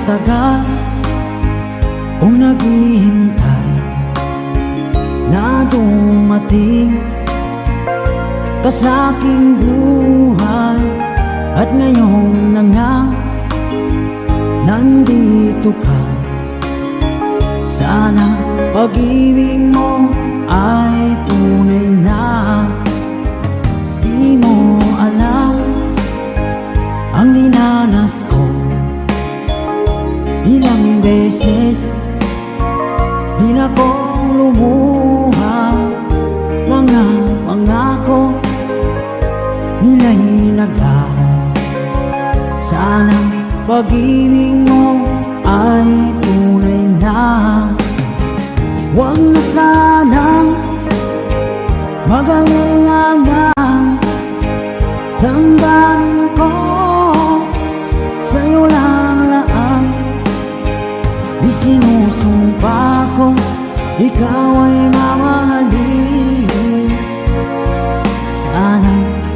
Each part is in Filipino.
tagal kung naghihintay na dumating ka sa aking buhay, at ngayon na nga nandito ka. Sana pag-ibig mo ay tunay na. Di mo alam ang dinanas ko, ilang beses din akong lumuha. Mga pangako nila'y naglaho. Sana pag-ibig mo ay tunay na. Huwag na sanang mag-alinlangan, damdamin ko sa'yo lang laan. Di sinusumpa ko ikaw ay mamahalin. Sana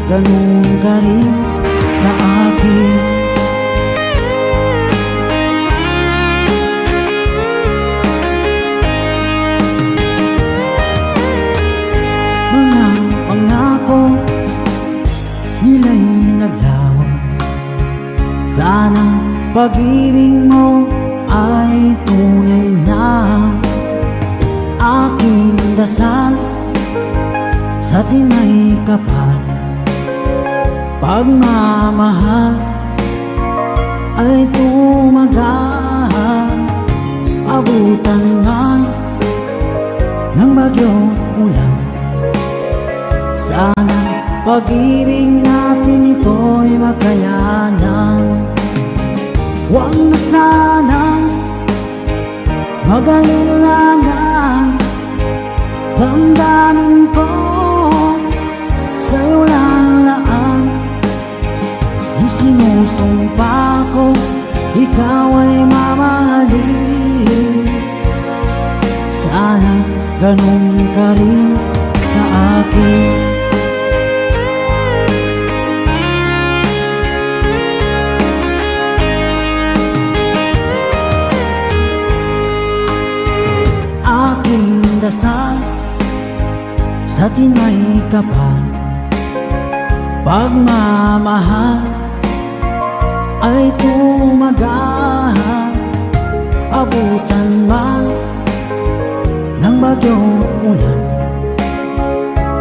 ganun ka rin sa akin. Mga pangako nila'y naglaho. Sana pag-ibig mo ay tunay na. Aking dasal sa tinay kapal, pagmamahal ay tumagal. Abutan man ng bagyong ulan, sana pag-ibig natin ito'y makayanan. Huwag na sanang mag-alinlangan, damdamin ko sa'yo lang laan. Isinusumpa ko ikaw ay mamahalin. Sana ganun ka rin sa akin. Aking dasal sa tinay kapal, pagmamahal ay tumagal. Abutan man ng bagyong ulan,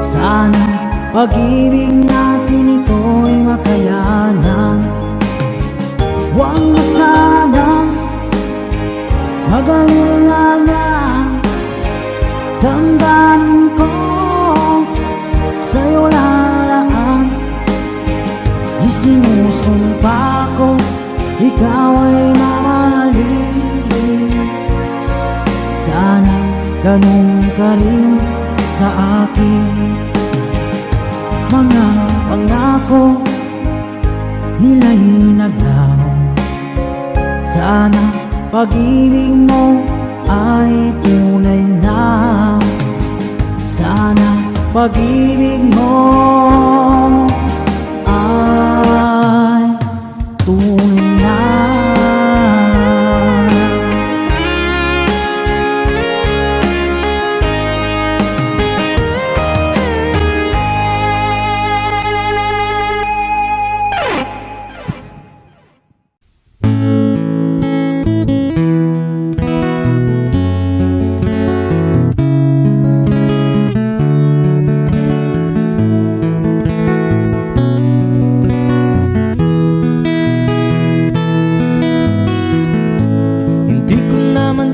sana pag-ibig natin ito'y makayanan. Huwag na sanang mag-alinlangan, damdamin ko sa'yo lalaan. Isinusumpa ko ikaw ay mamahalin. Sana ganun ka rin sa akin. Mga pangako nila'y naglaho. Sana pag-ibig mo ay tunay na. Sana pag-ibig mo ay tunay na.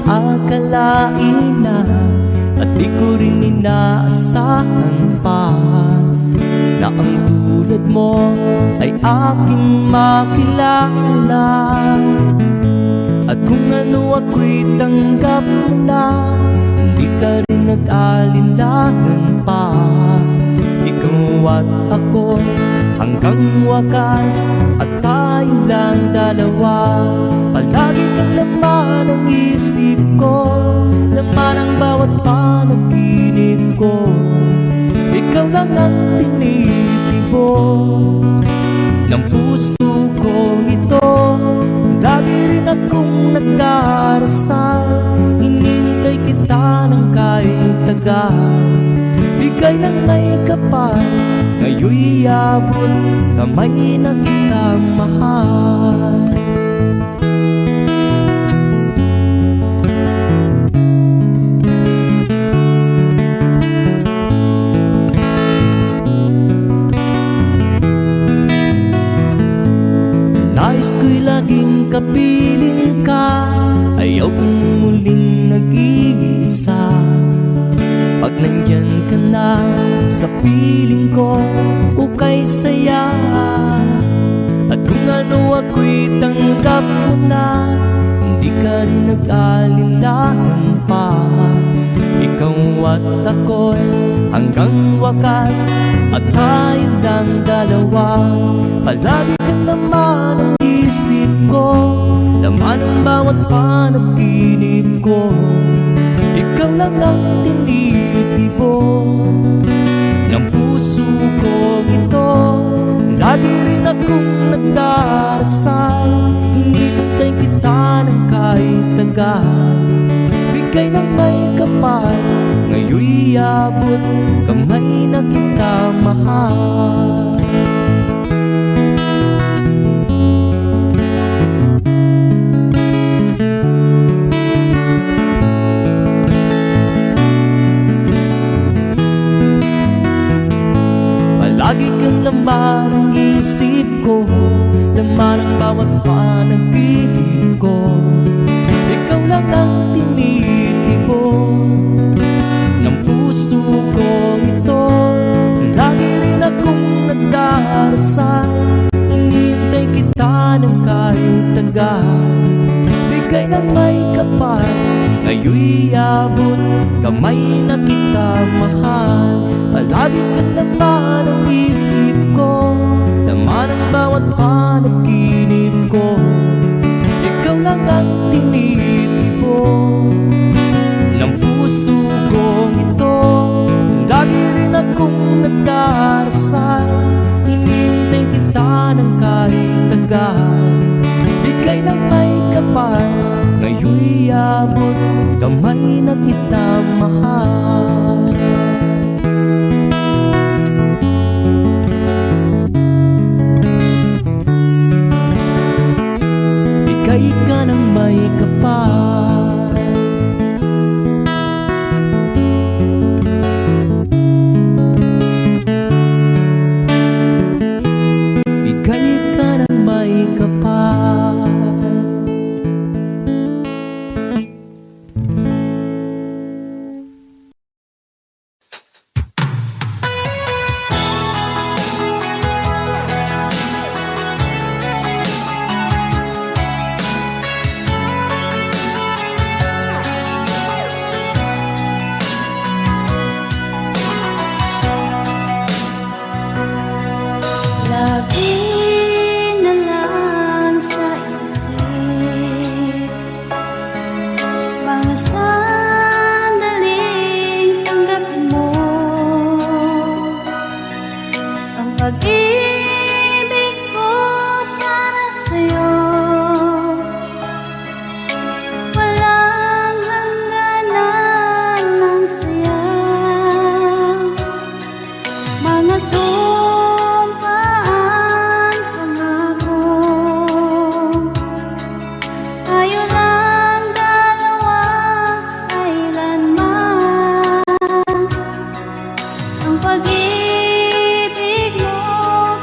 Akalain na at di ko rin inaasahan pa na ang tulad mo ay aking makilala. At kung ano ako'y tanggap mo na, hindi ka rin nag-alinlangan pa. Ikaw at ako hanggang wakas, at tayo lang dalawa. Palagi kang laman ng isip ko, laman ang bawat panaginip ko. Ikaw lang ang tinitibok ng puso ko ito. Lagi rin akong nagdarasal, hinintay kita ng kahit tagal. Bigay ng may kapal, ngayon'y abot, kamay na kitang mahal. Nais ko'y laging kapiling ka, ayaw kong muling nag-iisa. Pag nandyan ka na sa piling ko, ukay saya. At kung ano ako'y tanggap mo na, hindi ka rin nag-alinlangan pa. Ikaw at ako'y hanggang wakas, at tayo ng dalawa. Palagi ka naman ang isip ko, laman ang bawat panaginip ko. Ikaw lang ang tinitibon ng puso ko ito. Lagi rin akong nagdarasal, hinintay kita ng kahit tagal. Bigay ng may kapal, ngayon'y abot, kamay na kita mahal. Lagi kang laman ang isip ko, laman ang bawat panaginip ko. Ikaw lang ang tinitibon ng puso ko ito. Lagi rin akong nagdarasal, hinintay kita ng kahit tagal. Bigay ng may kapal, ngayon'y abot, kamay na kita mahal. Palagi ka naman ang isip ko, laman ang bawat panaginip ko. Ikaw lang ang tinitibon ng puso ko ito. Lagi rin akong nagdarasal, hinintay kita ng kahit tagal. Bigay ng may kapal, ngayon'y abot, kamay na kita mahal. Bigay ka ng may kapal, bigay ka ng may kapal. Lagi na lang sa isip mga sandaling tanggapin mo ang pag-ibig ko para sa'yo. Walang hangganan ng saya, mga sumpaan, pangako. Tayo lang dalawa, kailanman. Ang pag-ibig mo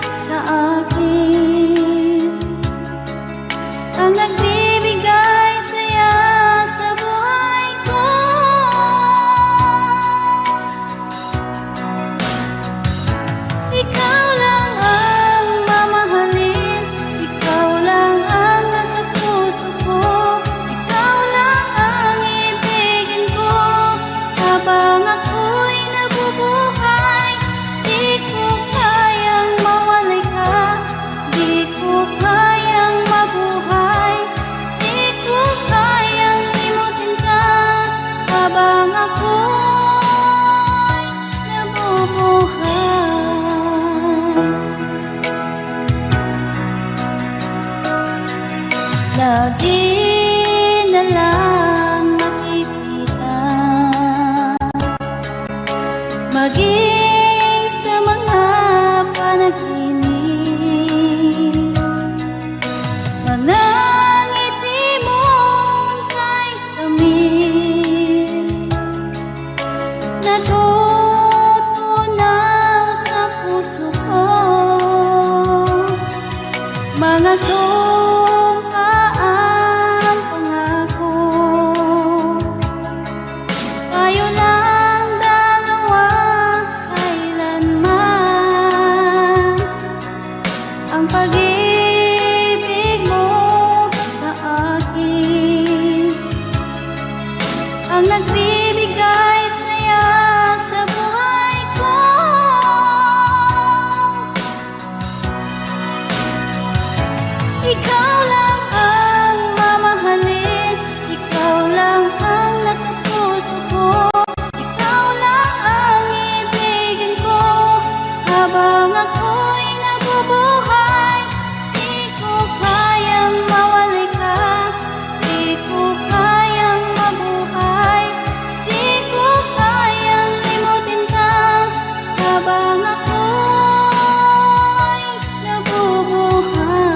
mga sumpaang pangako. Tayo lang dalawa kailanman, ang pag-ibig mo sa akin ang nagbibigay saya sa buhay ko. Ikaw lang ang mamahalin, ikaw lang ang nasa puso ko, ikaw lang ang ibigin ko habang ako'y nabubuhay. Di ko kayang mawalay ka, di ko kayang mabuhay, di ko kayang limutin ka habang ako'y nabubuhay.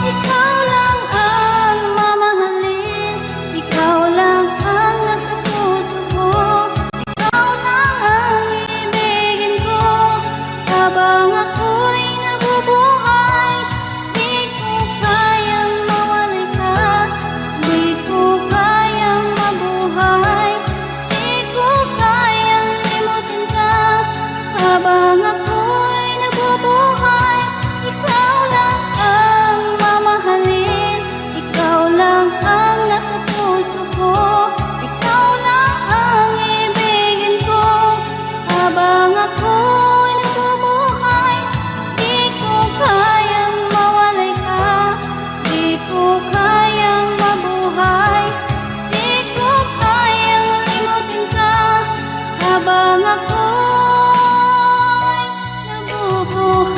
Ikaw lang ang mamahalin, ikaw lang ang nasa puso ko, ikaw lang ang ibigin ko habang ako'y nabubuhay. Di ko kayang mawalay ka, di ko kayang mabuhay, di ko kayang limutin ka habang ako'y nabubuhay. Ikaw lang ang mamahalin, ikaw lang ang nasa puso ko, ikaw lang ang ibigin ko habang ako'y nabubuhay. Di ko kayang mawalay ka, di ko kayang mabuhay, di ko kayang limutin ka habang ako'y nabubuhay.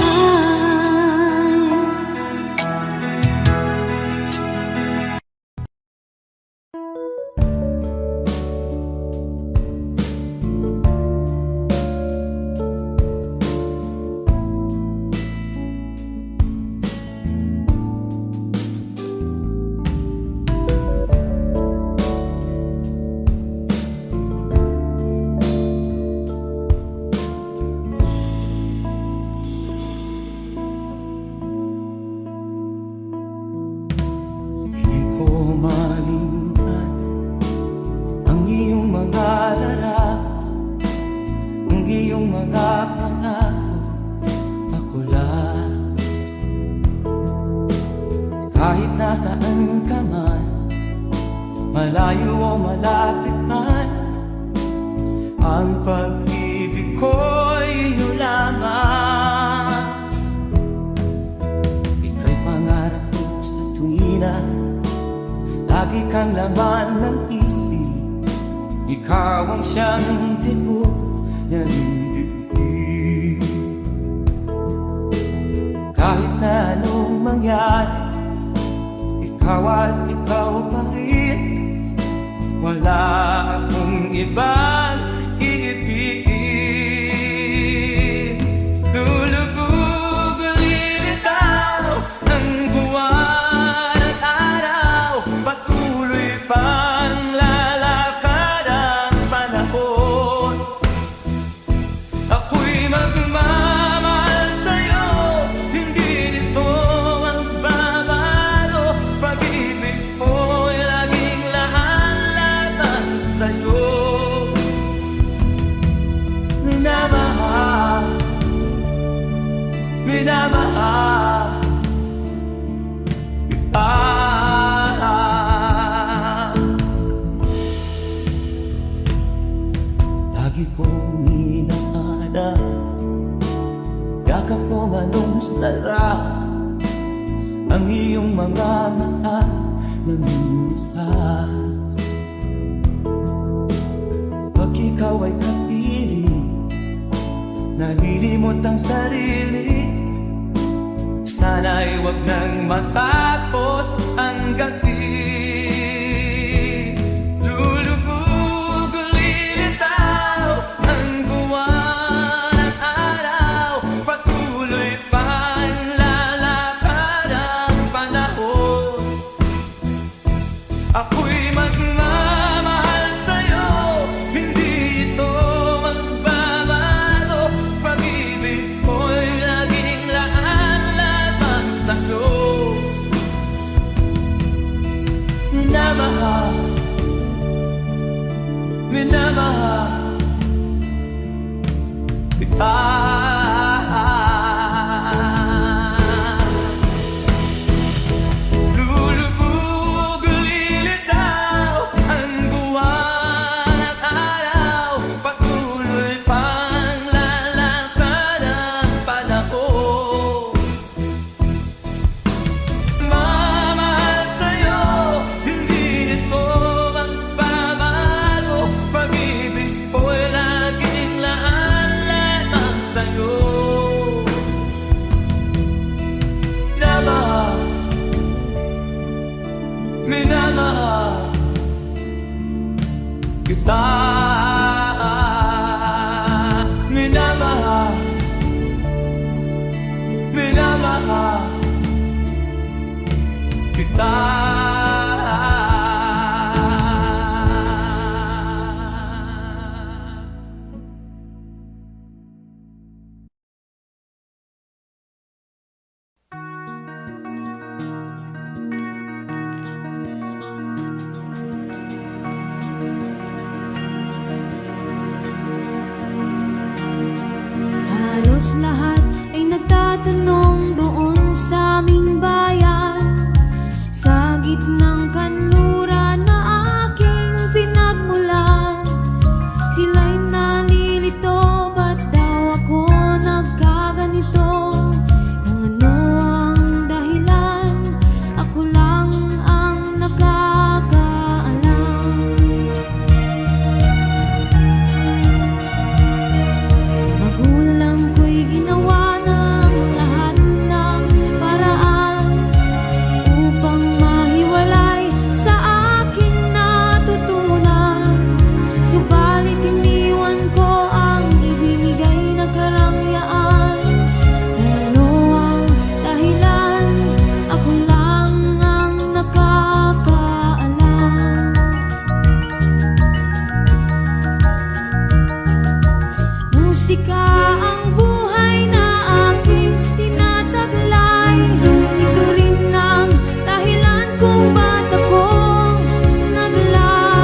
Di ko malimutan ang iyong mga larawan, ang iyong mga pangako. Ako lang, kahit nasaan ka man, malayo o malapit man, ang pag-ibig ko'y iyo lamang. Ika'y pangarap ko sa tuwina, lagi kang laman ng isip. Ikaw ang siyang tibok ng dibdib. Kahit na anong mangyari, ikaw at ikaw pa rin. Wala akong ibang iibigin. Lulubog lilitaw ng buwan at araw, patuloy pang lalakad ang panahon. Ako'y magmamahal sa'yo, hindi nito magbabago. Pag-ibig ko'y laging lahat-lahat sa'yo. Minamahal, minamahal kita. Lagi kong inahanap, yakap kong anong sarap, ang iyong mga mata na minsan. Pag ikaw ay kapiling, nalilimot ang sarili. Sana'y wag nang matapos gabi. Lulubog, lilitaw ang buwan at araw. Patuloy pang lalakad ang panahon. Ako'y magmamahal sa'yo, hindi ito magbabago. Pag-ibig ko'y laging laan lamang sa'yo. Minamahal, minamahal kita. Lulubog, lilitaw ang buwan at araw. Patuloy pang lalakad ang panahon. Mamahal sa'yo, hindi ito magbabago. Pag-ibig ko'y laging laan lamang sa'yo. Minamahal, minamahal kita. Minamahal, minamahal kita. Halos lahat ay nagtatanong doon sa aming bayan, sa gitnang kanluran na aking pinagmulan. Sila'y nalilito, ba't daw ako nagkaganito? Kung ano ang dahilan, ako lang ang nakakaalam. Magulang ko'y ginawa ng lahat ng paraan upang mahiwalay sa aking natutunan. Subalit iniwan ko ang ibinigay na karangyaan. Kung ano ang dahilan, ako lang ang nakakaalam. Musika ang buhay na aking tinataglay. Ito rin ang dahilan kung ba't ako naglalakbay.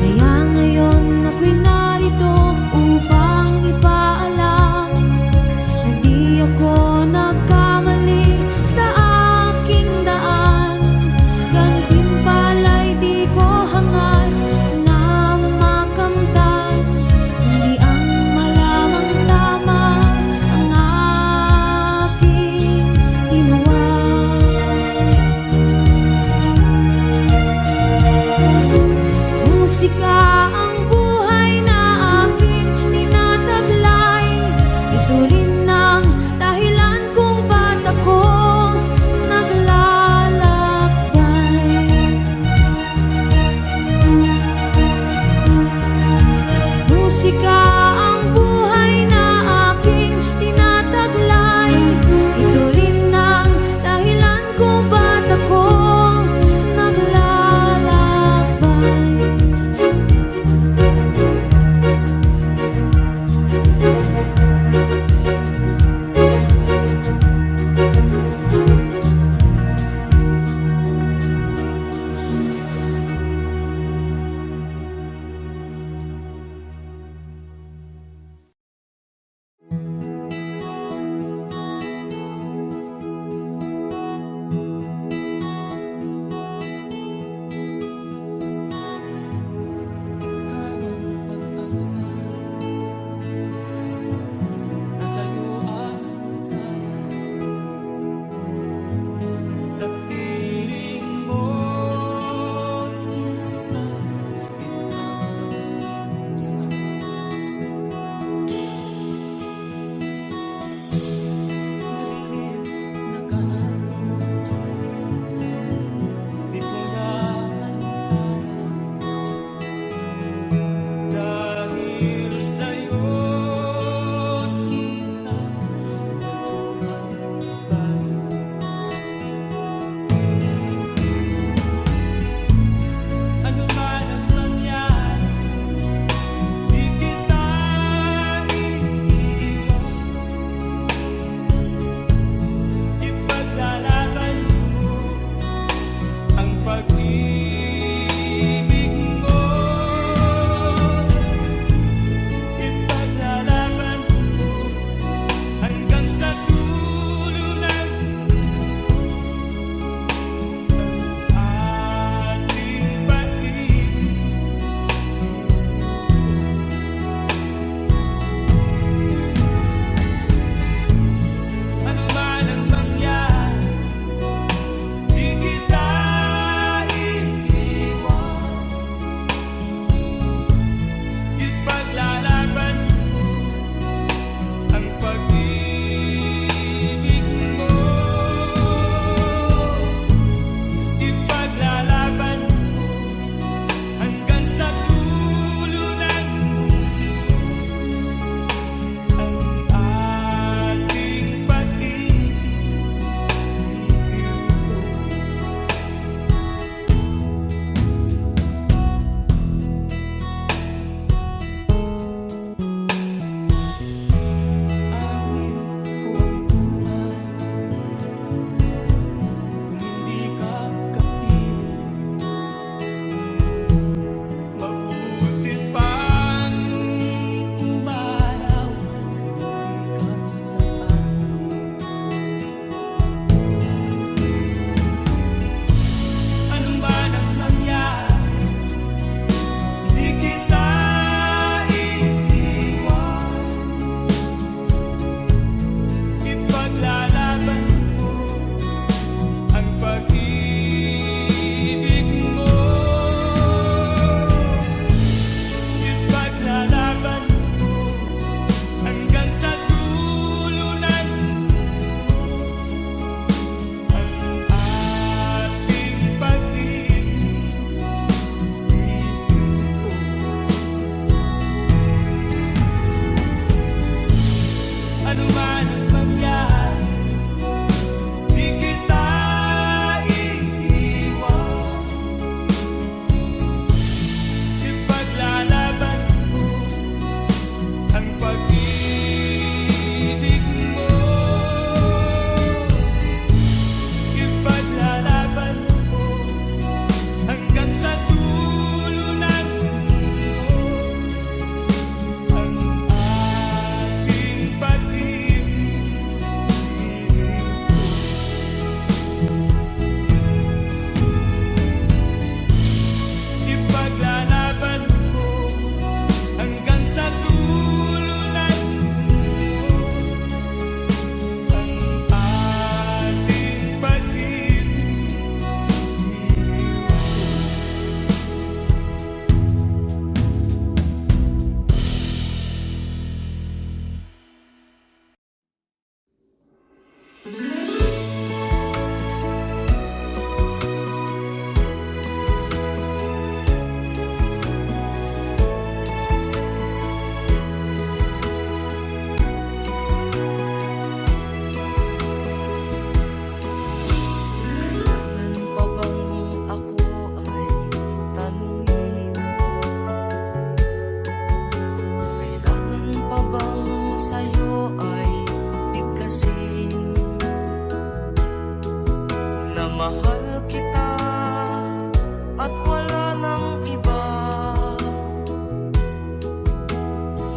Kaya ngayon ako'y narito upang ipaalam na di ako nagkamali sa aking daan. Gantimpala'y di ko hangad na makamtan, hindi ang malamang tama ang aking ginawa. Musika ang buhay na aking tinataglay. Ito rin ang dahilan kung ba't ako naglalakbay. Musika ang buhay na aking tinataglay. Ito rin ang dahilan kung ba't ako naglalakbay.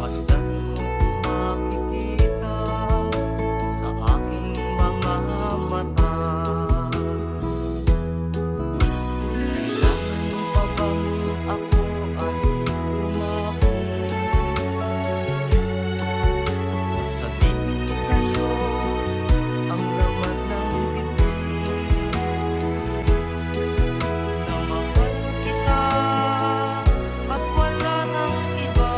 Masdan mo makikita sa aking mga mata. Kailangan pa bang ako ay lumahong sabihin sa'yo ang laman ng bibig na mahal kita at wala nang iba?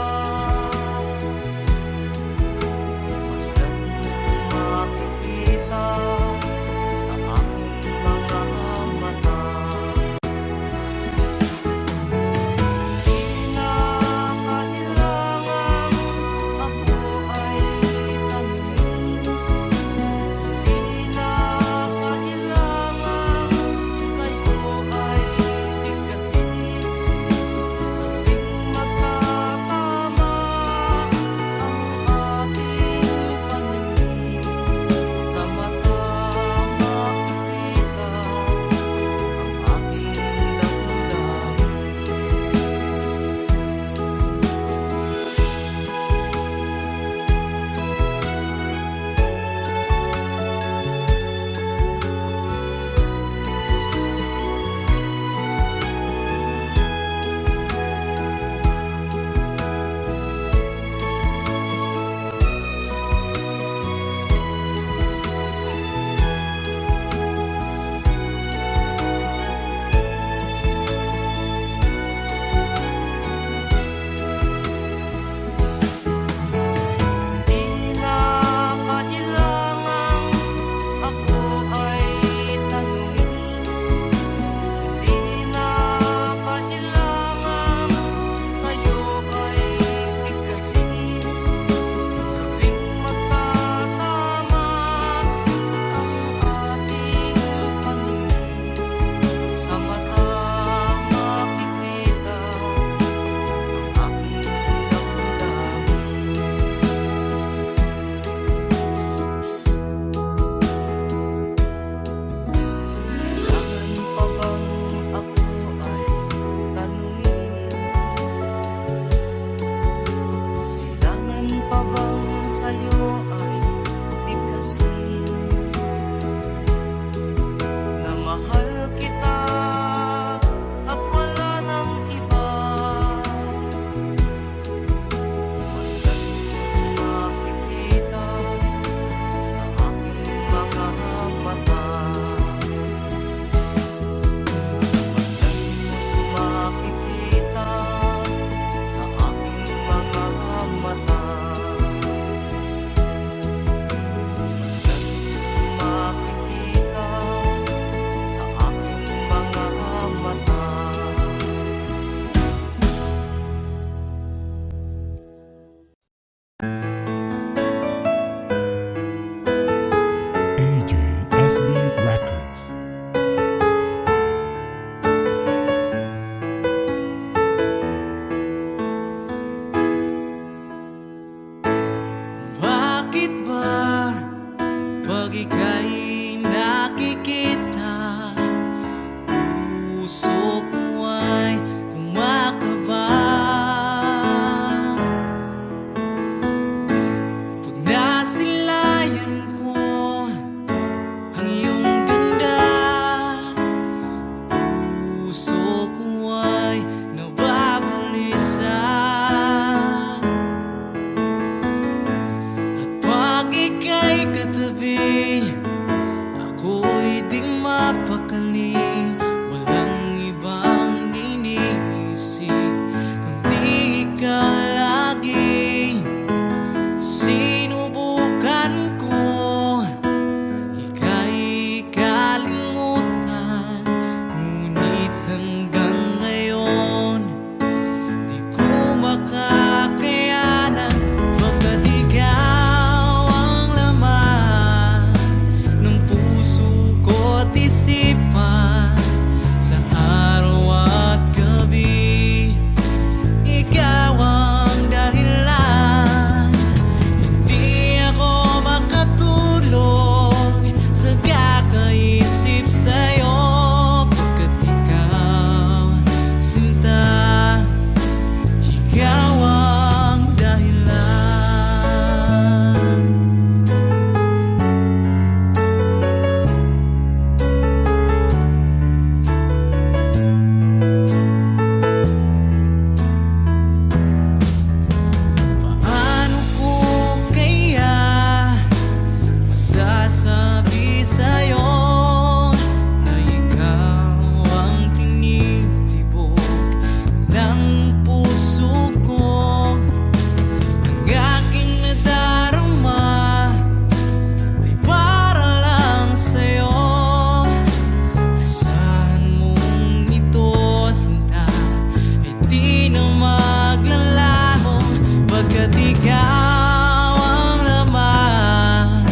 ikaw ang laman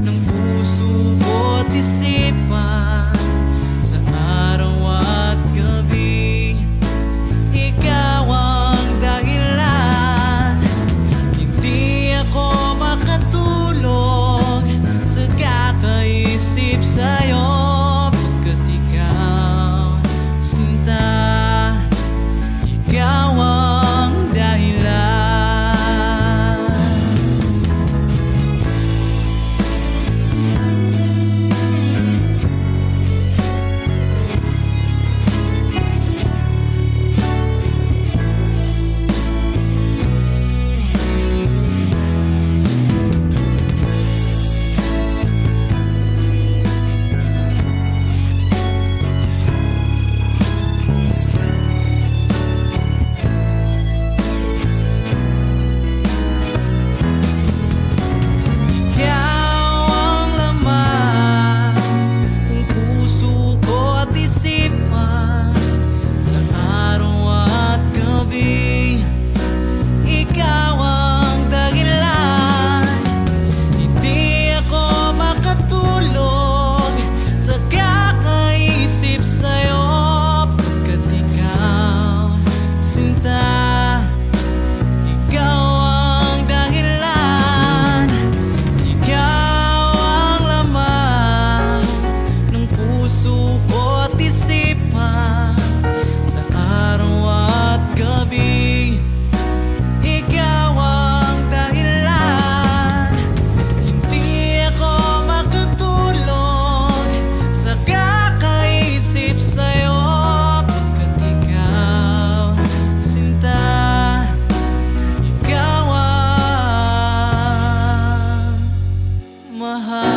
ng puso ko't isipan. Sa araw at gabi, ikaw ang dahilan. Hindi ako makatulog sa kakaisip sa'yo, pagkat ikaw, sinta, ikaw ang dahilan. Ikaw ang laman ng puso ko't isipan. Sa araw at gabi, ikaw ang dahilan. Hindi ako makatulog sa kakaisip sa'yo, pagkat ikaw, sinta, ikaw ang dahilan. Ikaw ang laman ng puso ko't isipan. Sa araw at gabi, ikaw ang dahilan. Hindi ako makatulog sa kakaisip sa'yo, pagkat ikaw, sinta, ikaw ang mahal.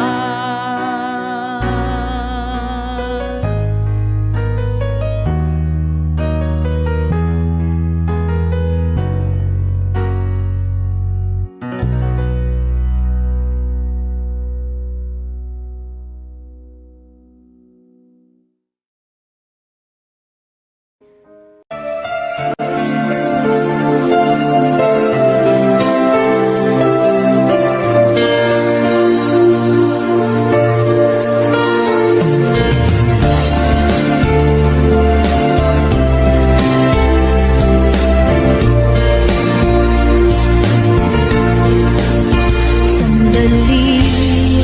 Sandali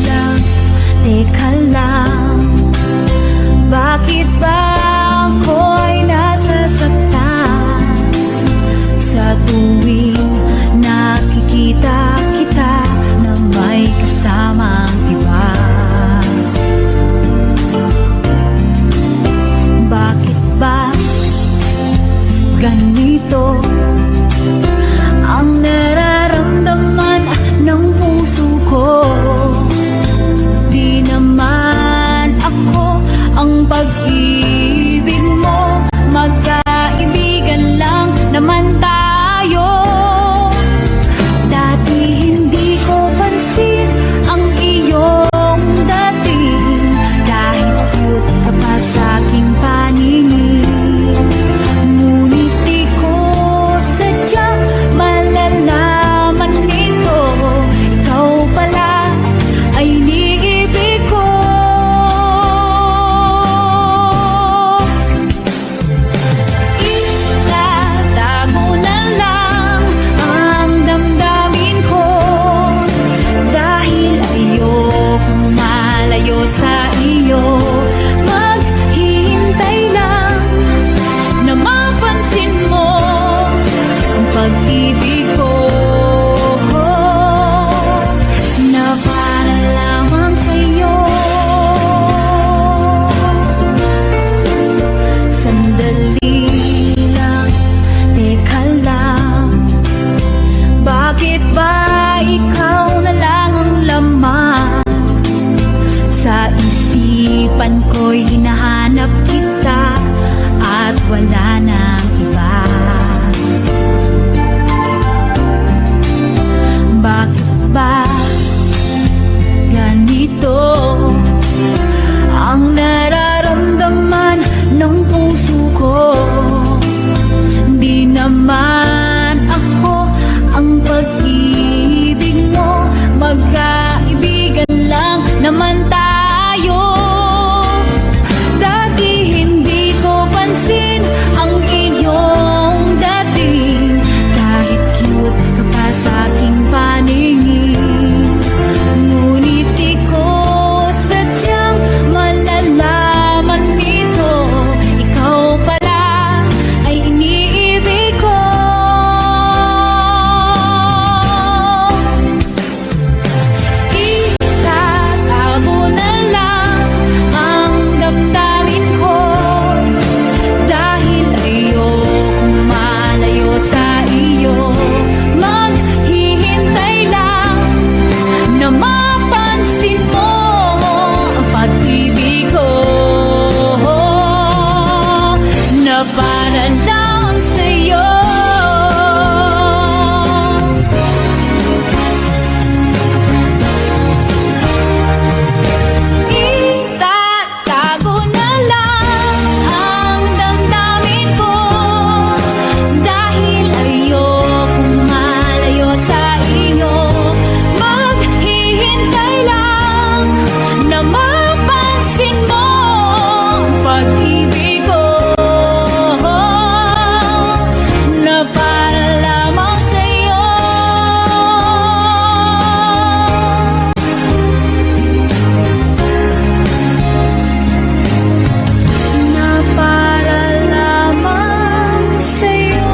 lang, teka lang. Bakit ba ako'y nasasaktan sa tuwing nakikita kita na may kasamang iba? Bakit ba ganito ang nararamdaman ng puso ko? Di naman ako ang pag-ibig mo, magkaibigan lang naman tayo. Dati hindi ko pansin ang iyong dating, dahil cute ka pa sa aking paningin. Ngunit di ko sadyang malalaman nito, ikaw pala ay iniibig ko. Itatago na lang ang damdamin ko, dahil ayokong malayo sa iyo. Maghihintay lang na mapansin mo ang pag-ibig ko, na para lamang sa'yo. Sandali lang, teka lang. Bakit ba ikaw na lang ang laman sa isipan ko'y hinahanap kita at wala nang iba? Bakit ba ganito ang nararamdaman ng puso ko? Di naman ako ang pag pag-ibig mo. Magkaibigan lang naman tayo. Dati hindi ko pansin ang iyong dating, kahit cute ka pa sa aking paningin. Ngunit di ko sadyang malalaman nito, ikaw pala ay iniibig ko. Itatago na lang ang damdamin ko, dahil ayokong malayo sa iyo. Maghihintay lang na mapansin mo ang pag-ibig ko, na para lang sa'yo. Itatago na lang ang damdamin ko, dahil ayokong malayo sa iyo. Maghihintay lang na mapansin mo ang pag-ibig ko, na para lamang sa'yo. Na para lamang sa'yo.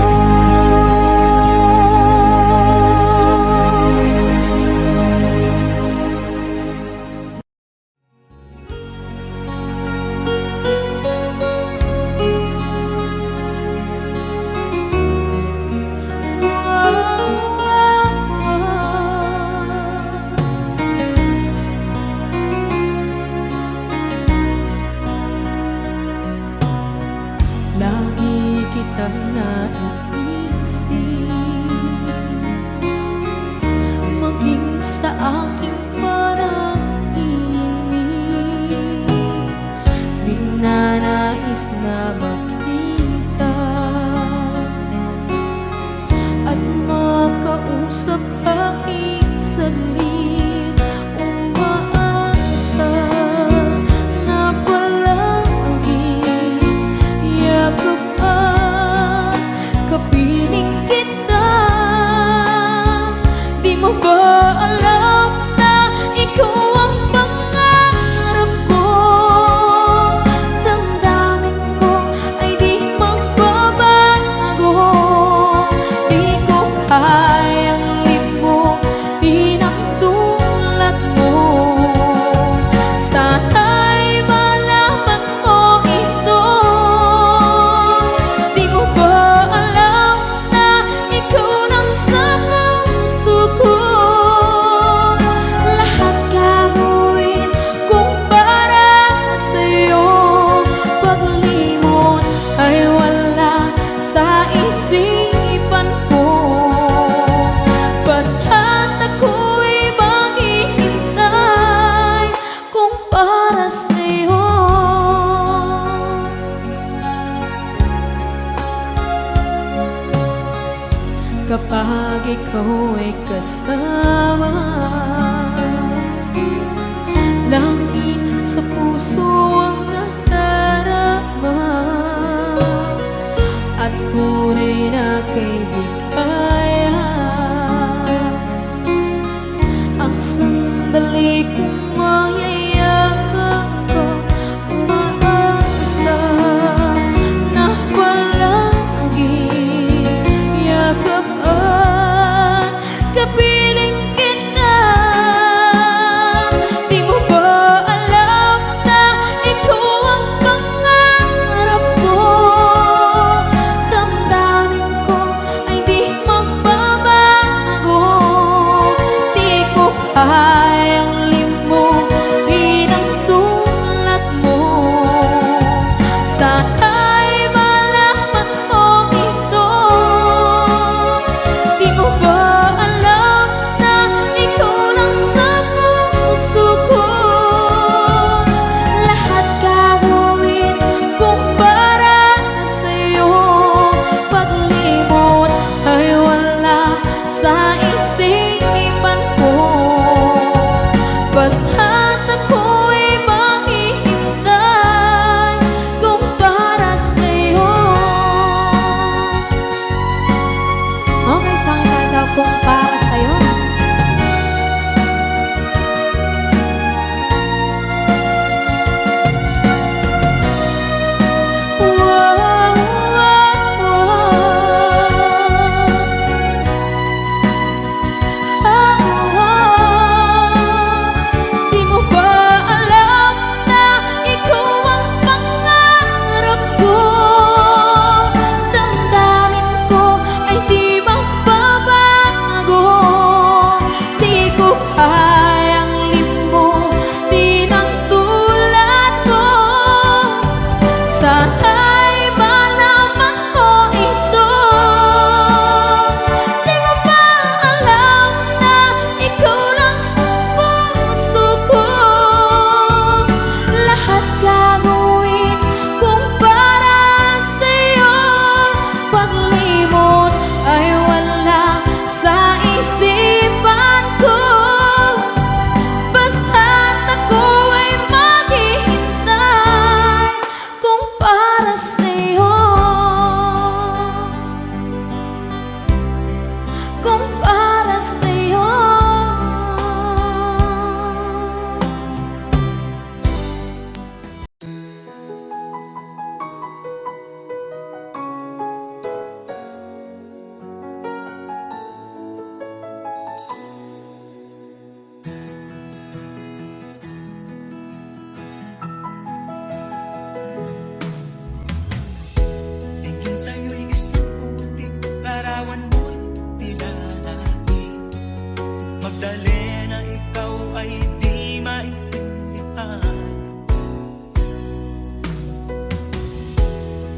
Lagi kitang naiisip, maging sa aking parang inig. Di na nais na makita at makausap kahit saglit. Umaasa na palagi yakap at kapiling kita. Di mo ba alam na ikaw ang pangarap ko? Damdamin ko ay di magbabago. Di ko kayang lipo, di ng tulad mo. Sana'y malaman mo ito. Di mo ba alam na ikaw nang sa puso ko? Lahat gagawin kung para sa'yo. Paglimot ay wala sa isipan ko, basta't ako'y maghihintay kung para sa'yo. Kapag ikaw ay kasama, langit sa puso ang nadarama, at tunay na kaibigan. Ang sandali kong mayayakap ko, umaasa na palagi yakap at kapiling kita. Di mo ba alam na ikaw ang pangarap ko? Damdamin ko ay di magbabago. Di ko kayang limot, buhay ang limutin ang tulad ko. Sana'y malaman mo ito. Di mo ba alam na ikaw lang sa puso ko? Lahat gagawin kung para sa'yo. Paglimot ay wala sa isipan ko. Basta't ako ay maghihintay kung para sa'yo. Kung para sa'yo. Tingin sa'yo'y isang puting larawan mo'y nilalaki. Magdalena, ikaw ay di maintindihan.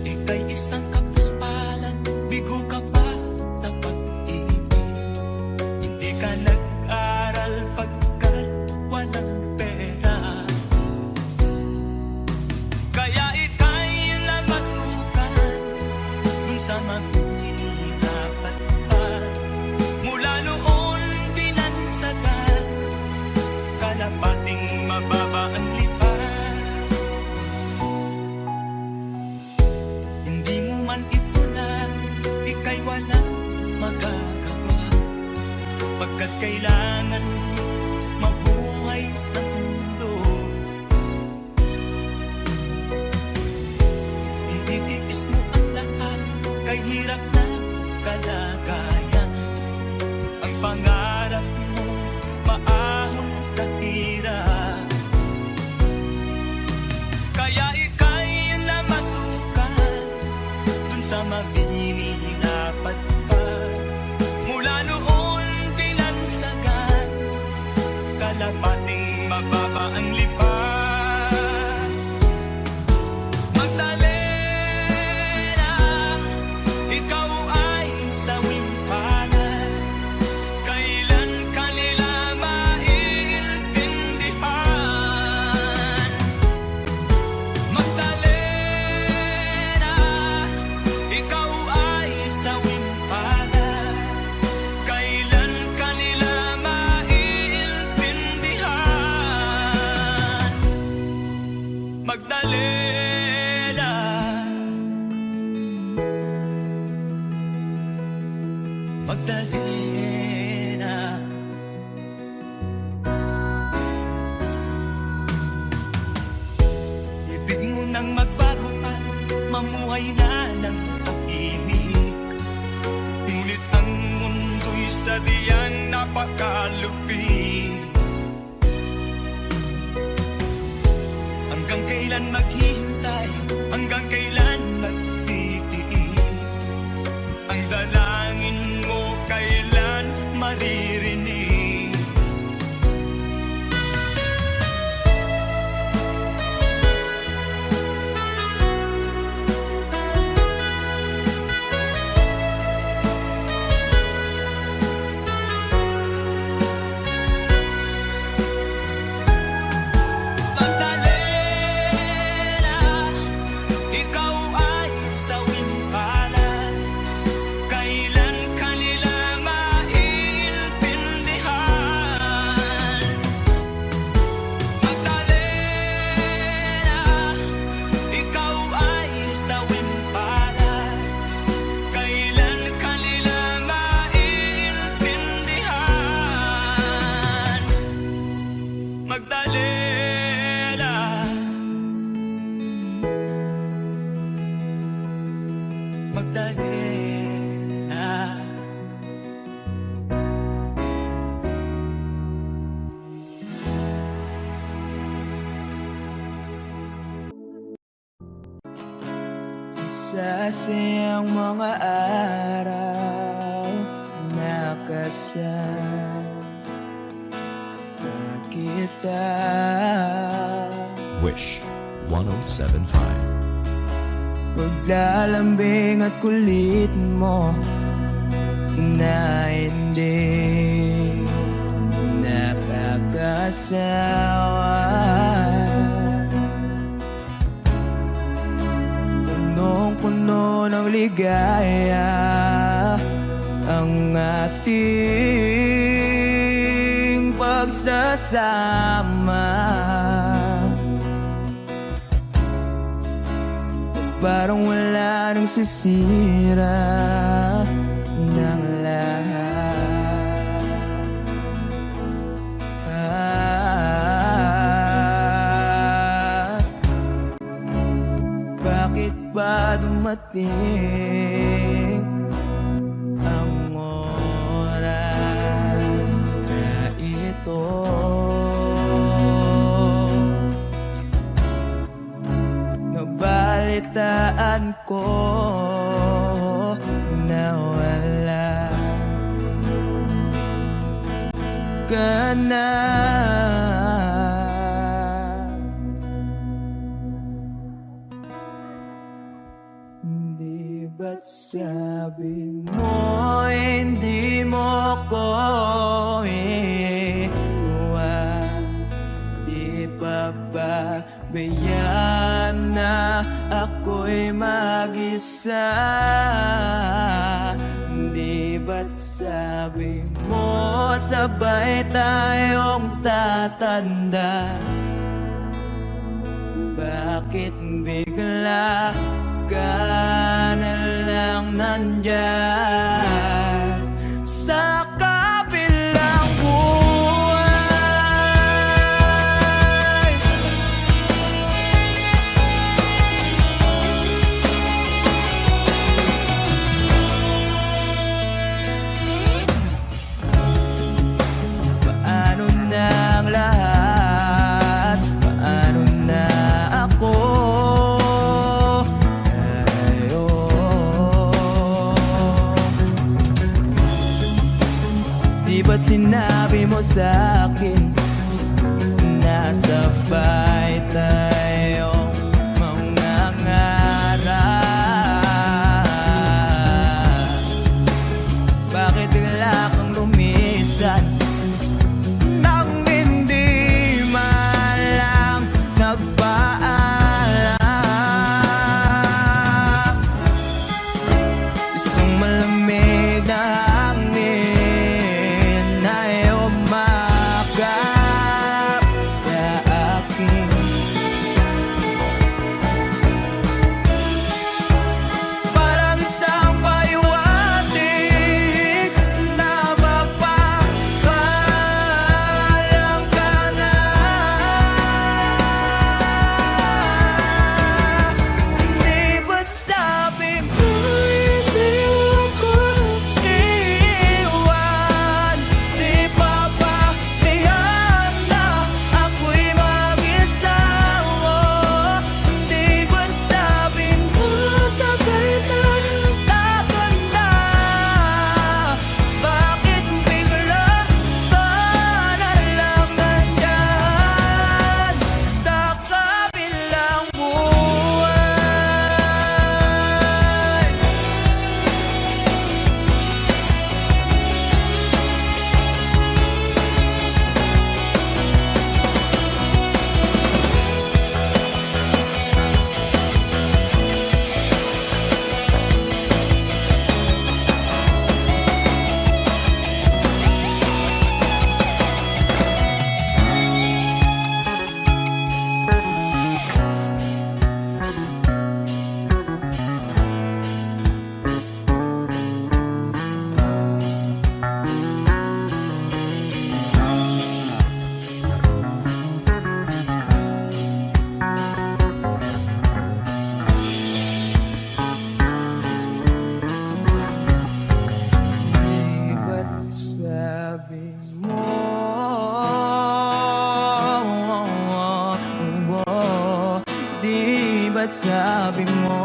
Ika'y isang kapuspalan, bigo ka pa sa pag-ibig. Hindi ka nag-aral pagkat walang pera. Kaya ika'y namasukan dun sa mabihirapan pa. Mula noon binansagan, kalapating mababa ang lipan. Hindi mo man ito nais, ika'y walang magagawa. Pagkat kailangan mabuhay sa mundo. Ititiis mo ang lahat, kay hirap na kalagayan. Ang pangarap mo, maahon sa hirap. Kaya ika'y namasukan dun sa mabihirapan pa. Mula noon binansagan, kalapating mababa ang lipan. Magdalena, ikaw ay sawing palad. Kailan kanila maiintindihan? Magdalena, ikaw ay sawing palad. Kailan kanila maiintindihan? Magdalena, Magdalena. Ibig mo nang magbago at mamuhay na ng pag-ibig. Ngunit ang mundo'y sadyang napakalupit. Hanggang kailan maghihintay? Hanggang kailan magtitiis? Ang dalangin mo kailan maririnig? Magdalena, ikaw ay sawing palad. Kailan kanila maiintindihan? Magdalena, ikaw ay sawing palad. Kailan kanila maiintindihan? Magdalena, Magdalena. Sasayang mga araw na kasama kita. Wish 1075. Paglalambing at kulit mo na hindi nakakasawa. Punong-puno ng ligaya ang ating pagsasama. Parang wala nang sisira ng lahat. Bakit ba dumating ang oras na ito? Nabalitaan ko na wala ka na. Di ba't sabi mo hindi mo ko iwan? Di pa ba bayaan na ako'y mag-isa? Di ba't sabi mo sabay tayong tatanda? Bakit bigla ka na lang nandyan sa kabilang buhay? Paano na ang lahat? Paano na ako? Di ba't sinabi mo sa'kin na sabay tayong mangangarap? Bakit bigla kang lumisan nang hindi man lang nagpaalam? Isang malamig na hangin ay umakap sa akin. Parang isang paliwanag na magpapaalam ka na. Di ba't sabi mo hindi ako iwan? Di pa ba bayaan na ako'y mag-isa? Di ba't sabi mo sabay tayong tatanda? Bakit bigla ka na lang nandyan sa kabilang buhay? Di ba't sabi mo di ba't sabi mo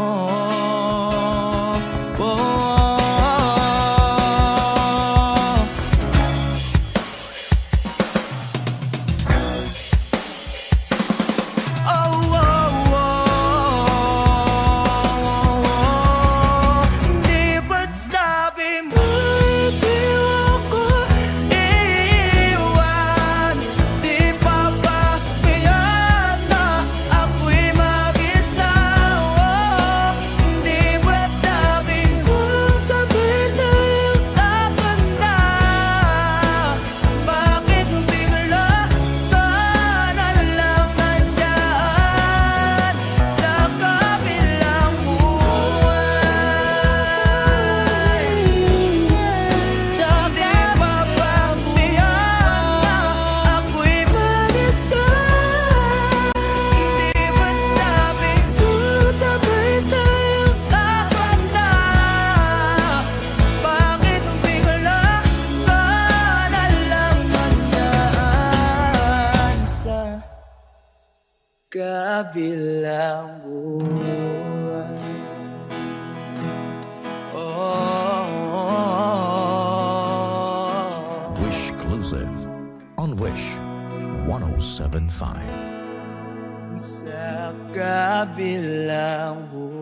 kabilang buwan. Wish Exclusive on Wish 1075. Sa kabilang buwan.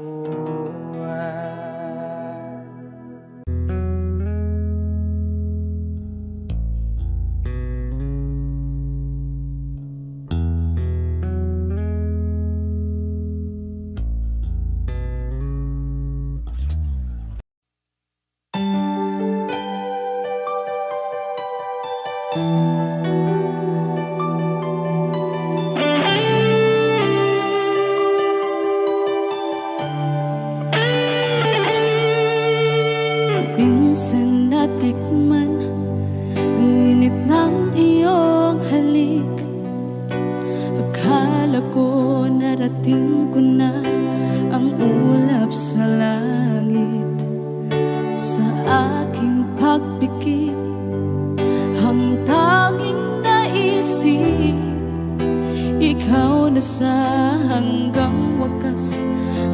Minsan natikman ang init ng iyong halik. Akala ko narating ko na ang ulap sa langit. Sa aking pagpikit, ang tanging naisip, ikaw na sa hanggang wakas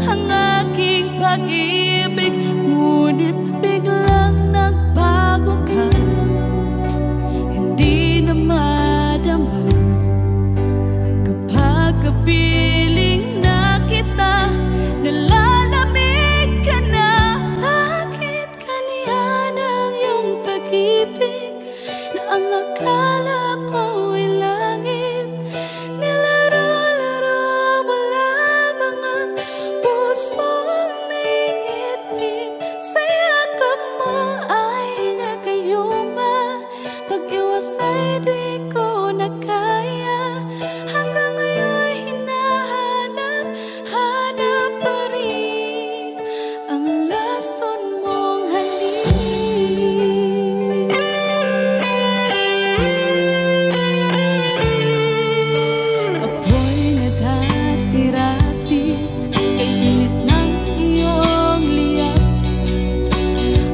ang aking pag-ibig. Ngunit biglang nagbago ka, hindi na madama kapag kapiling na kita, nalalamig ka na. Bakit kaniyan ang iyong pag-ibig na ang akala ko ay langit? Nilaro-laro mo lamang ang pusong niitim. Sa yakap mo ay nagayuma, pag-iwas ay di ko na kaya. Hanggang ngayon hinahanap, hanap pa rin ang lason mong halik. Ako'y naghatirati kay init ng iyong liyak.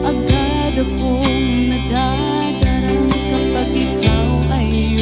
Agad akong nadadarang kapag ikaw ay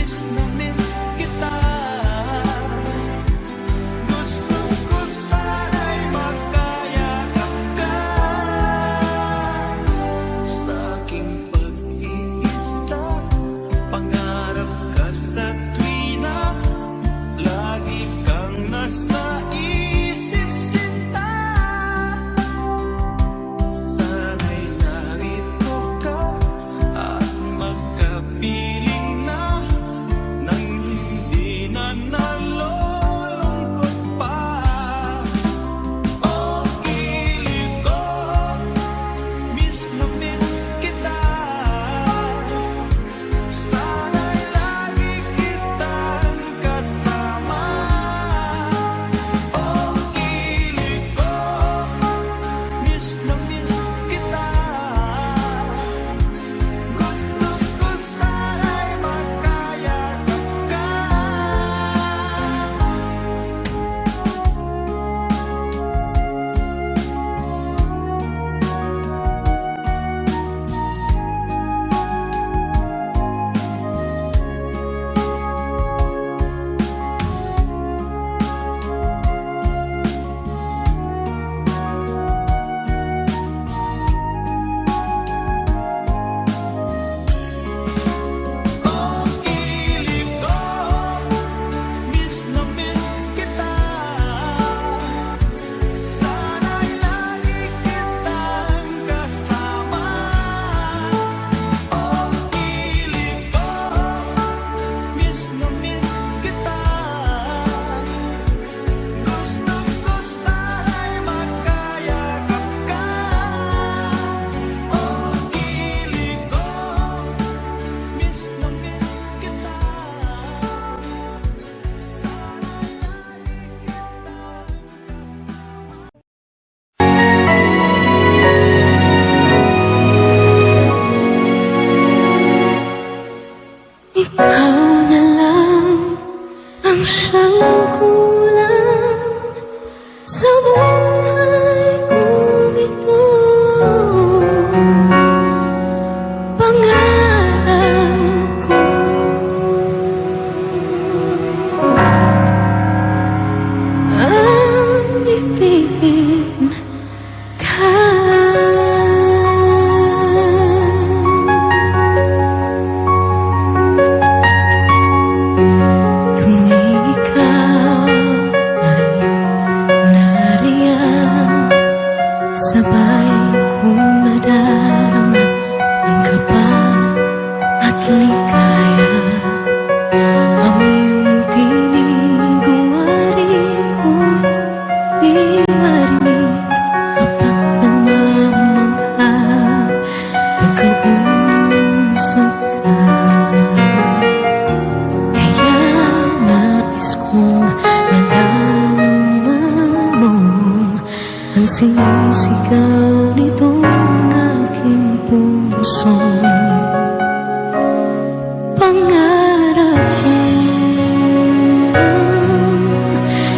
miss na miss kita. Gusto ko sana'y magkayakap ka sa aking pag-iisa. Pangarap ka sa tuwina, lagi kang nasa isip sinta. Sana'y narito ka at magkapiling na nang hindi na nalulungkot pa. Oh, piling ko, miss na miss kita. Sana'y lagi kitang kasama. Oh, piling ko, miss na miss kita. Gusto ko sana'y magkayakap ka. Oh, piling ko, miss na miss kita. Sana'y lagi kitang kasama. Oh, piling ko, miss na miss kita. Gusto ko sana'y magkayakap ka. Oh, piling ko, miss na miss kita. Sana'y lagi kitang kasama. Ikaw na lang ang siyang kulang sa buhay kong ito. Pangarap ko ang ibigin ka. Tuwing ikaw ay nariyan, sabay kong nadarama ang kaba at ligaya. Ang iyong tinig wari ko'y di marinig kapag namamangha pagkausap ka. Kaya nais kong malaman mo ang sinisigaw nitong aking puso. Pangarap kong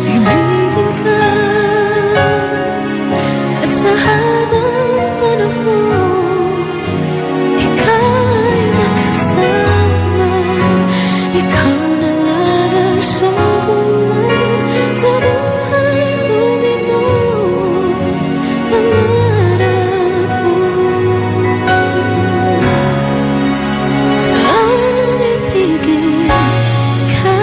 ibigin ka at sa habang panahon ika'y makasama. Ikaw na lang ang siyang kulang sa buhay kong ito. Pangarap ko ang ibigin ka.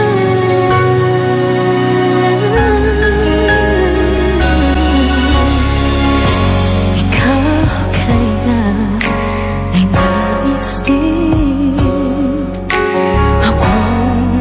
Ikaw kaya ay nais din akong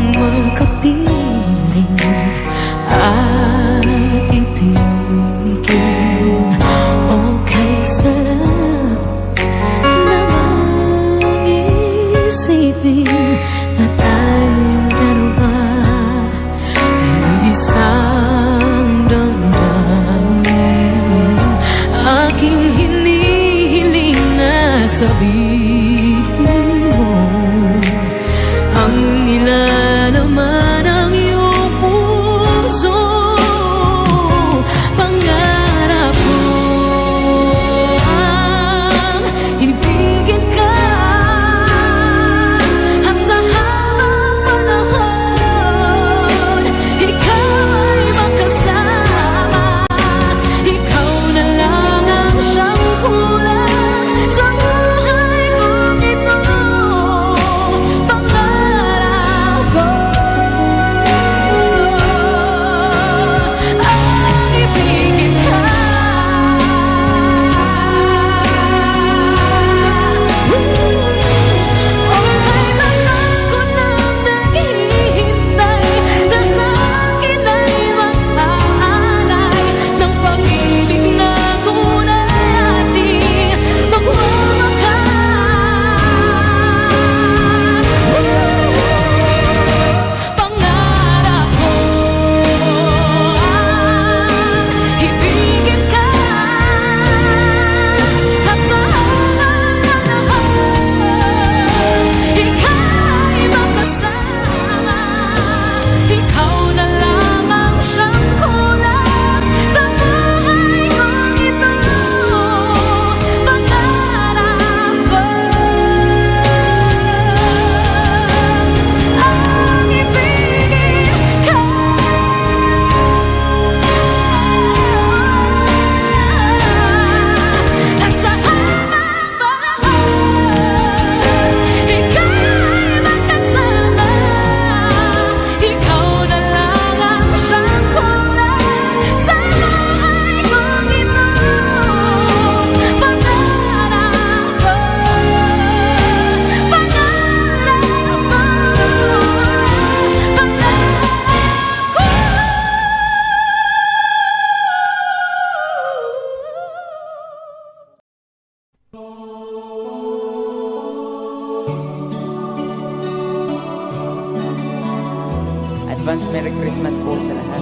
Advance Merry Christmas po sa lahat.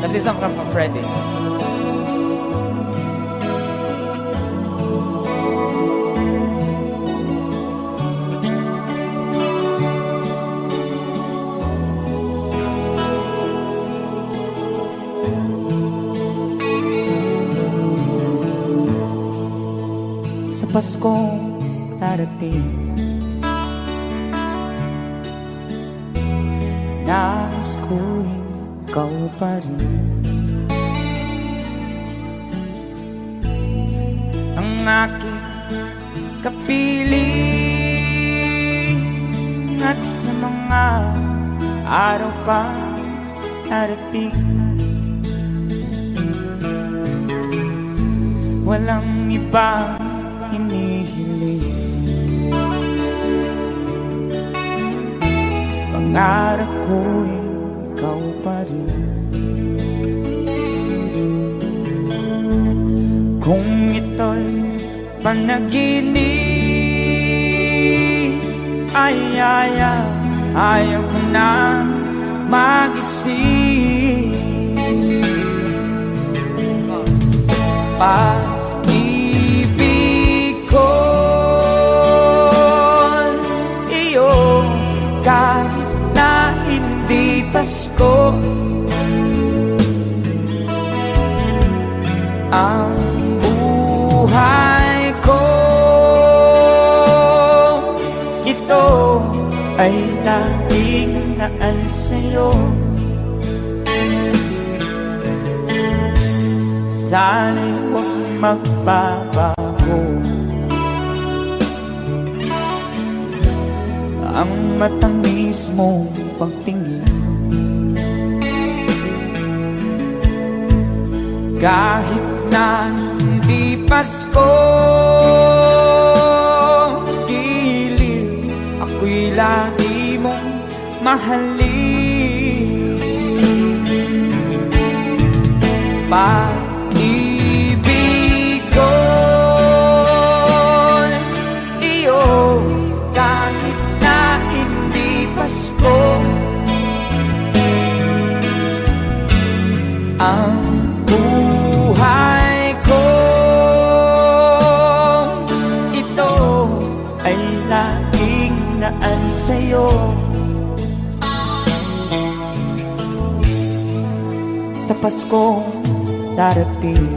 That is from Freddy. Sa Pasko darating, nais ko'y ikaw pa rin ang aking kapiling. At sa mga araw pa darating, walang ibang hinihiling. Pangarap ko'y ikaw pa rin. Kung ito'y panaginip, ay ayaw ko na mag-isip. Pag-ibig ko iyo, kahit na hindi Pasko, ang buhay ko ito ay laging naan sa'yo. Sana'y huwag magbabago ang matamis mong pagtingin. Kahit na hindi Pasko, giliw ako'y lagi mong mahalin. Pag-ibig ko iyo, kahit na hindi Pasko, ang buhay ko ito ay laging naan sa'yo. Sa Pasko darating,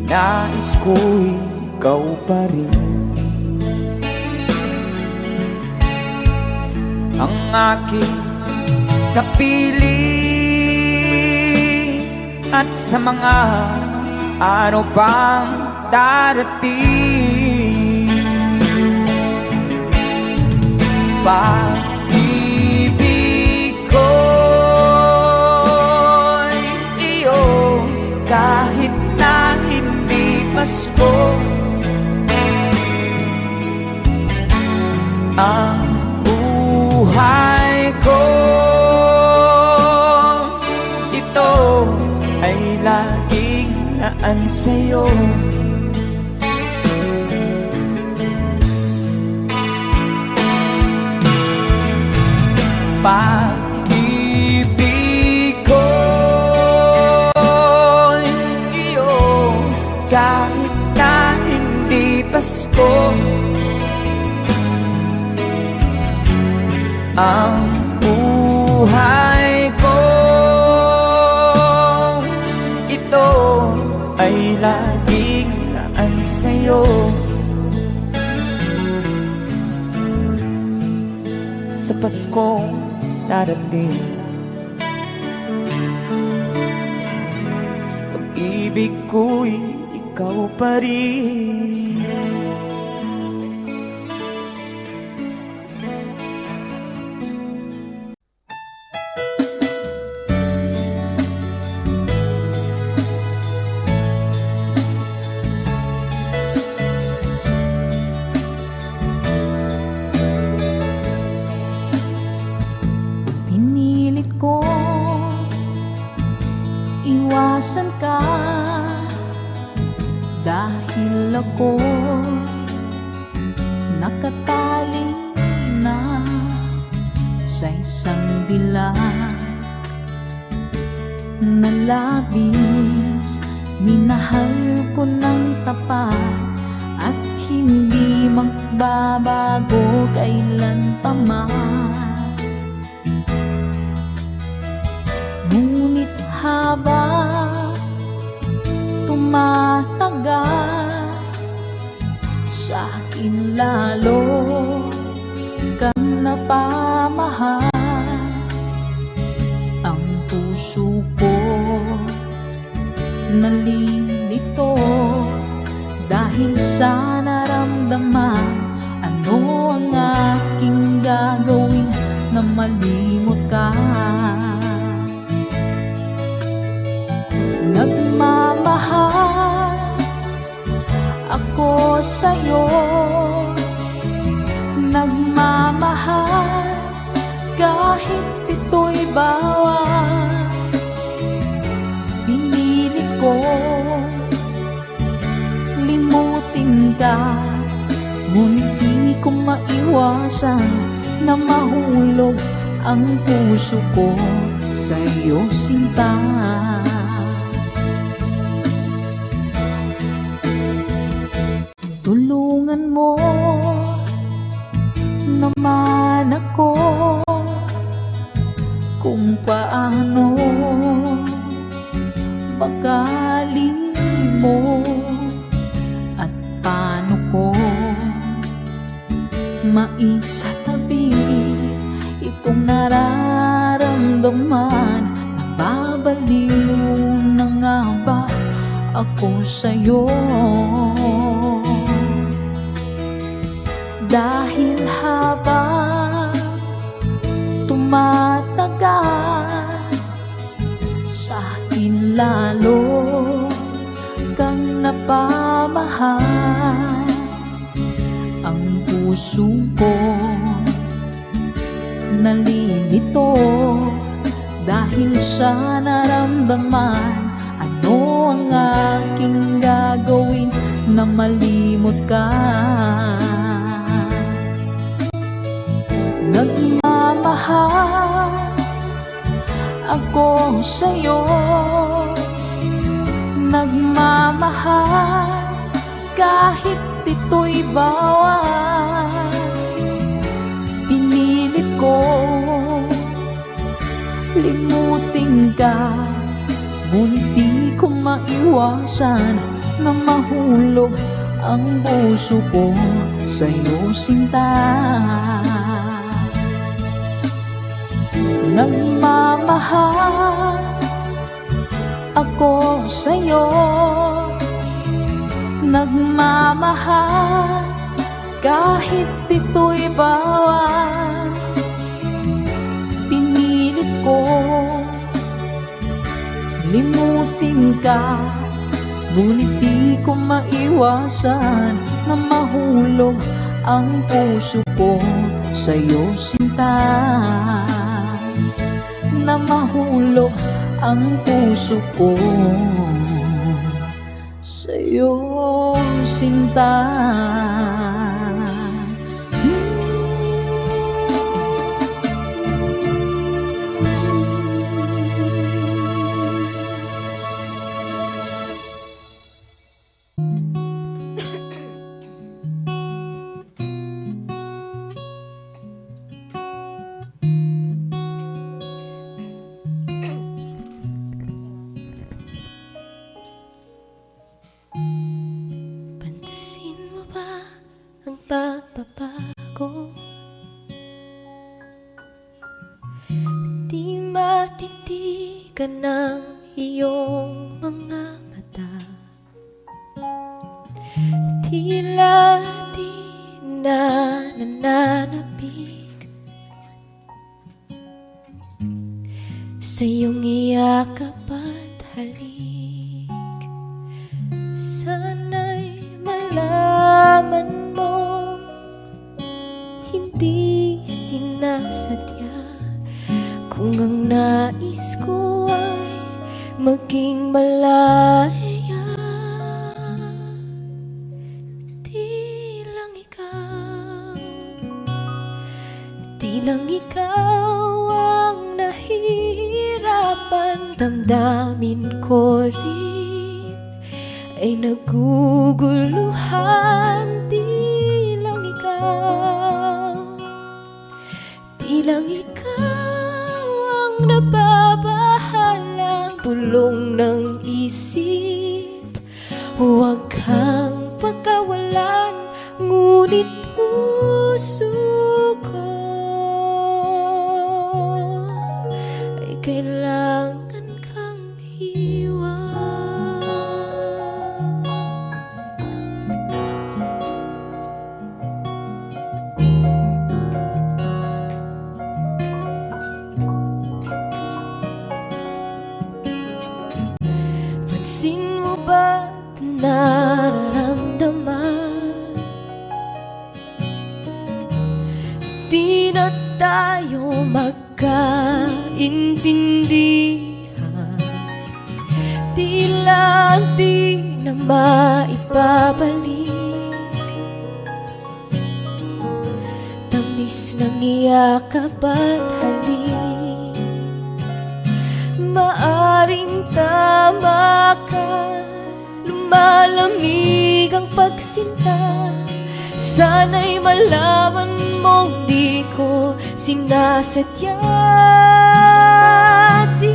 nais ko'y ikaw pa rin ang aking kapiling. At sa mga araw pang darating, pag-ibig ko iyo, kahit na hindi Pasko, ang buhay ko ito ay laging naan sa'yo. Pag-ibig ko iyo, kahit na hindi Pasko, ang buhay ko ito ay laging naan sa'yo. Sa Pasko darating, pag-ibig ko'y ikaw pa rin. Pinilit ko iwasan ka, dahil ako nakatali na sa isang dilag na labis. Minahal ko ng tapat at hindi magbabago kailan pa man. Ngunit habang tumatagal, sa akin lalo kang napamahal. Ang puso ko nalilito dahil sa naramdaman. Ano ang aking gagawin na malimot ka? Nagmamahal ako sa'yo, nagmamahal kahit ito'y bawal. Pinili ko limutin ka, ngunit di ko maiwasan na mahulog ang puso ko sa'yo, sinta. Tulungan mo naman ako kung paano makalimot at paano ko maisatabi itong nararamdaman. Nababaliw na nga ba ako sa'yo? Dahil habang tumatagal, sa akin lalo kang napamahal. Ang puso ko nalilito dahil sa naramdaman. Ano ang aking gagawin na malimot ka? Nagmamahal ako sa'yo, nagmamahal kahit ito'y bawal. Pinilit ko limutin ka, ngunit di ko maiwasan na mahulog ang puso ko sa'yo, sinta. Nagmamahal ako sa'yo, nagmamahal kahit ito'y bawal. Pinilit ko limutin ka, ngunit di ko maiwasan na mahulog ang puso ko sa'yo, sinta. Na mahulog ang puso ko sa'yo, sinta. Pansin mo ba ang pagbabago? Di matitigan ng iyong mga mata. Tila di na nananabik sa iyong iyakap at halik. Sana'y malaman mo, hindi sinasadya. Kung ang nais ko ay maging malaya, di lang ikaw, di Tila ikaw ang nahihirapan, damdamin ko rin ay naguguluhan. Tilang ikaw ang nababahala, bulong ng isip. Huwag kang pagkawalan, ngunit puso ko ay kailangan kang iwan. Pansin mo ba ito nararamdaman? Di na tayo magkaintindihan, tila di na maibabalik. Tamis ng iyakap at halik, maaring tama ka. Lumalamig ang pagsinta, sana'y malaman mong di ko sinasadya. Di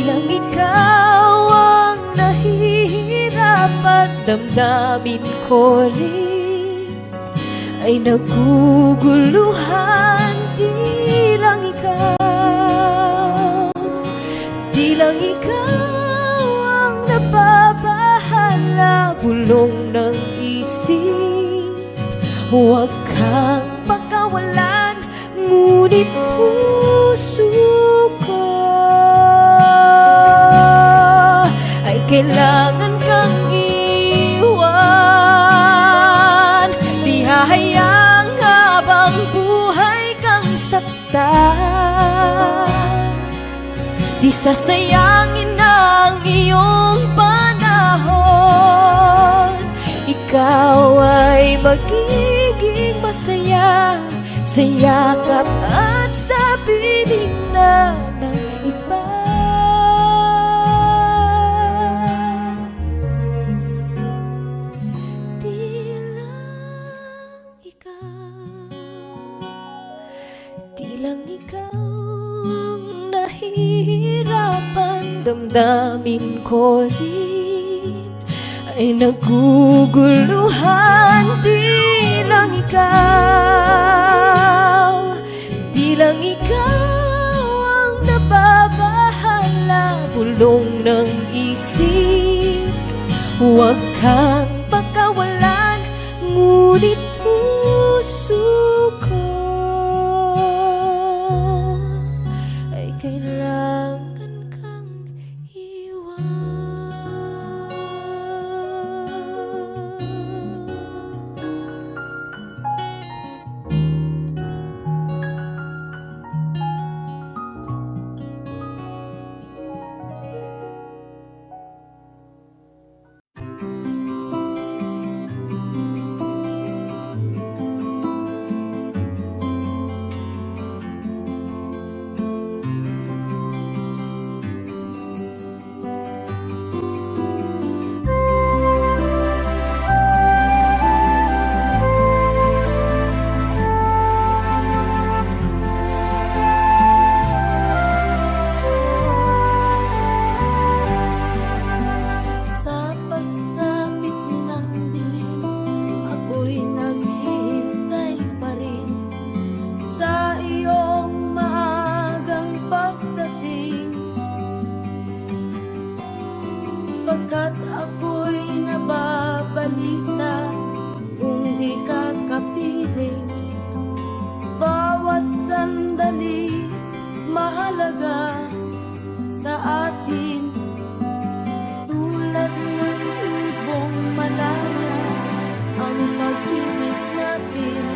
lang ikaw ang nahihirapan, damdamin ko rin ay naguguluhan. Di lang ikaw ang nababahala, bulong ng isip. Huwag kang pagkawalan, ngunit puso ko ay kailangan kang iwan. Di hahayang habang buhay kang saktan, di sasayangin ang iyong panahon. Ikaw ay magiging masaya sa yakap at sa piling na ng iba. Di lang ikaw ang nahihirapan, damdamin ko rin ay naguguluhan. Di lang ikaw ang nababahala, bulong ng isip. Huwag kang pagkawalan, ngunit puso ko ay kailangan kang iwan. Sa pagsapit ng dilim, ako'y naghihintay pa rin sa iyong maagang pagdating. Pagkat ako'y nababalisa kung di ka kapiling. Bawat sandali mahalaga sa atin, tulad ng ibong malaya ang pag-ibig natin.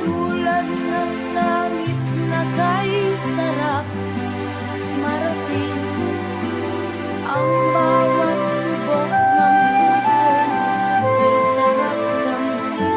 Tulad ng langit na kay sarap marating, ang bawat tibok ng puso kay sarap damhin.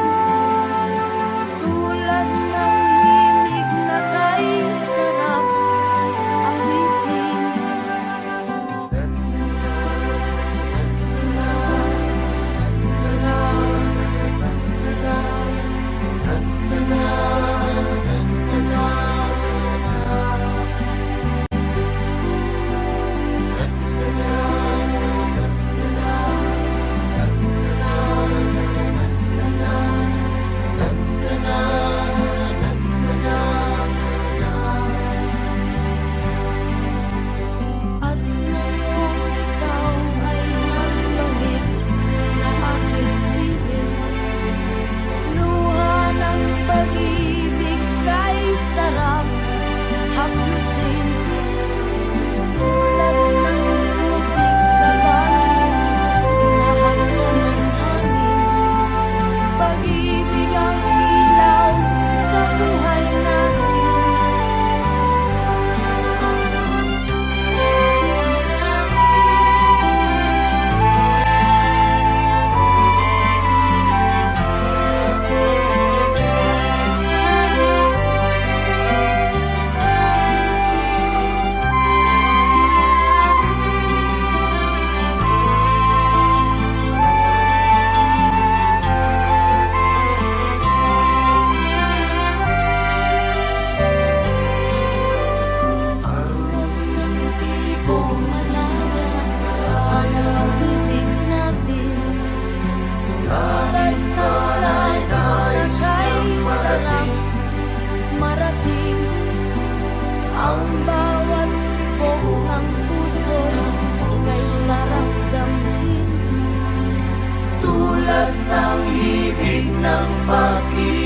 tulad ng ibig ng pag-ibig.